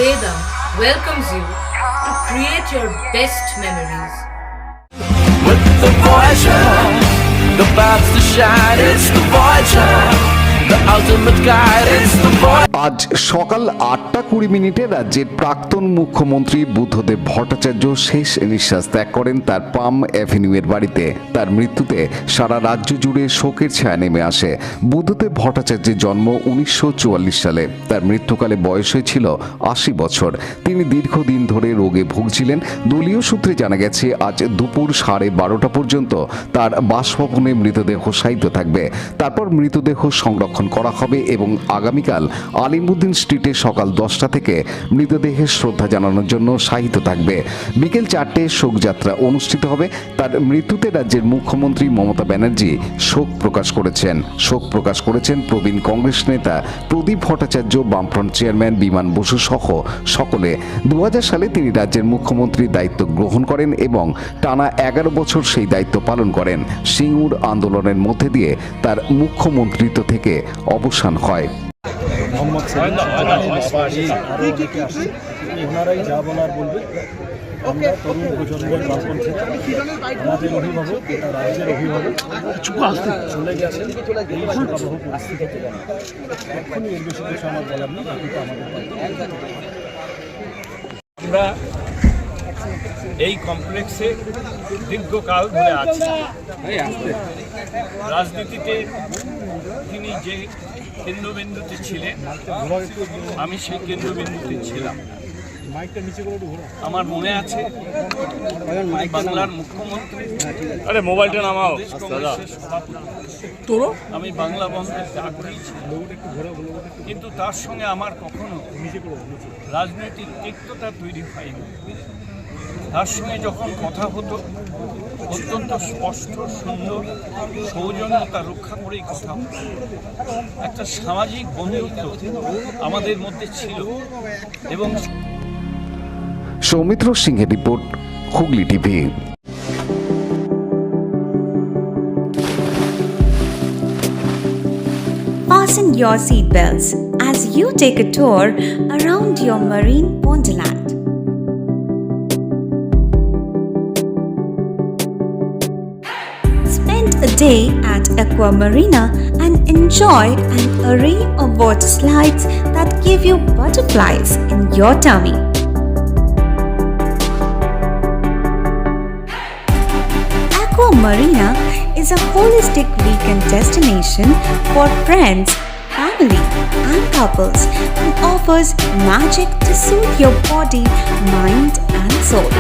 Vedam welcomes you to create your best memories. With the Voyager, the paths to shine, it's the Voyager, the ultimate guide, it's the Voyager. আজ সকাল 8:20 রাজ্যের প্রাক্তন মুখ্যমন্ত্রী বুদ্ধদেব ভট্টাচার্য শেষ নিঃশ্বাস ত্যাগ করেন তার পাম অ্যাভিনিউয়ের বাড়িতে। তার মৃত্যুতে সারা রাজ্য জুড়ে শোকের ছায়া নেমে আসে। বুদ্ধদেব ভট্টাচার্যের জন্ম 1944 সালে। তার মৃত্যুকালে বয়স হয়েছিল 80 বছর। তিনি দীর্ঘদিন ধরে রোগে ভুগছিলেন। দলীয় সূত্রে জানা গেছে আজ দুপুর 12:30 পর্যন্ত তার বাসভবনে মৃতদেহ শায়িত থাকবে। তারপর মৃতদেহ সংরক্ষণ করা হবে এবং আগামীকাল আলিমুদ্দিন স্ট্রিটে সকাল 10টা থেকে মৃতদেহের শ্রদ্ধা জানানোর জন্য শায়িত থাকবে। বিকেল 4টায় শোকযাত্রা অনুষ্ঠিত হবে। তার মৃত্যুতে রাজ্যের মুখ্যমন্ত্রী মমতা ব্যানার্জি শোক প্রকাশ করেছেন প্রবীণ কংগ্রেস নেতা প্রদীপ ভট্টাচার্য, বামফ্রন্ট চেয়ারম্যান বিমান বসু সহ সকলে। 2000 সালে তিনি রাজ্যের মুখ্যমন্ত্রীর দায়িত্ব গ্রহণ করেন এবং টানা 11 বছর সেই দায়িত্ব পালন করেন। সিঙ্গুর আন্দোলনের মধ্যে দিয়ে তার মুখ্যমন্ত্রিত্ব থেকে অবসান হয়। মোহাম্মদ সেলিম ওনারাই যা বলার বলবেন। আমরা তরুণ প্রজন্মের বামপন্থী, আমাদের অভিভাবক, রাজ্যের অভিভাবক চলে গেছেন এই শোকাবহ পরিস্থিতিতে। এখনই এর বেশি কিছু আমার বলার নেই, বাকিটা আমাদের। আমরা এই কমপ্লেক্সে দীর্ঘকাল ধরে আছি। রাজনীতিতে তিনি যে কেন্দ্রবিন্দুতে ছিলেন, আমি সেই কেন্দ্রবিন্দুতে ছিলাম। আমার মনে আছে বাংলার মুখ্যমন্ত্রী, মোবাইলটা নামাও, আমি বাংলা বন্ধের ডাক দিয়েছিলাম, কিন্তু তার সঙ্গে আমার কখনো রাজনৈতিক তিক্ততা তৈরি হয়নি। তার সঙ্গে যখন কথা হতো অত্যন্ত স্পষ্ট, সুন্দর, সৌজন্যতা রক্ষা করেই কথা হতো। একটা সামাজিক বন্ধুত্ব আমাদের মধ্যে ছিল। এবং সৌমিত্র সিংহের report, Hooghly TV. Fasten your seatbelts as you take a tour around your marine wonderland. Spend a day at Aqua Marina and enjoy an array of water slides that give you butterflies in your tummy. Aqua Marina is a holistic weekend destination for friends, family, and couples and offers magic to soothe your body, mind, and soul.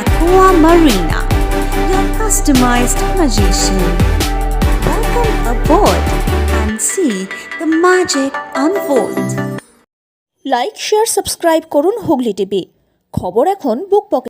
Aqua Marina, your customized magician. Welcome aboard and see the magic unfold. Like, share, subscribe করুন Hooghly TV. খবর এখন বুক পকেটে।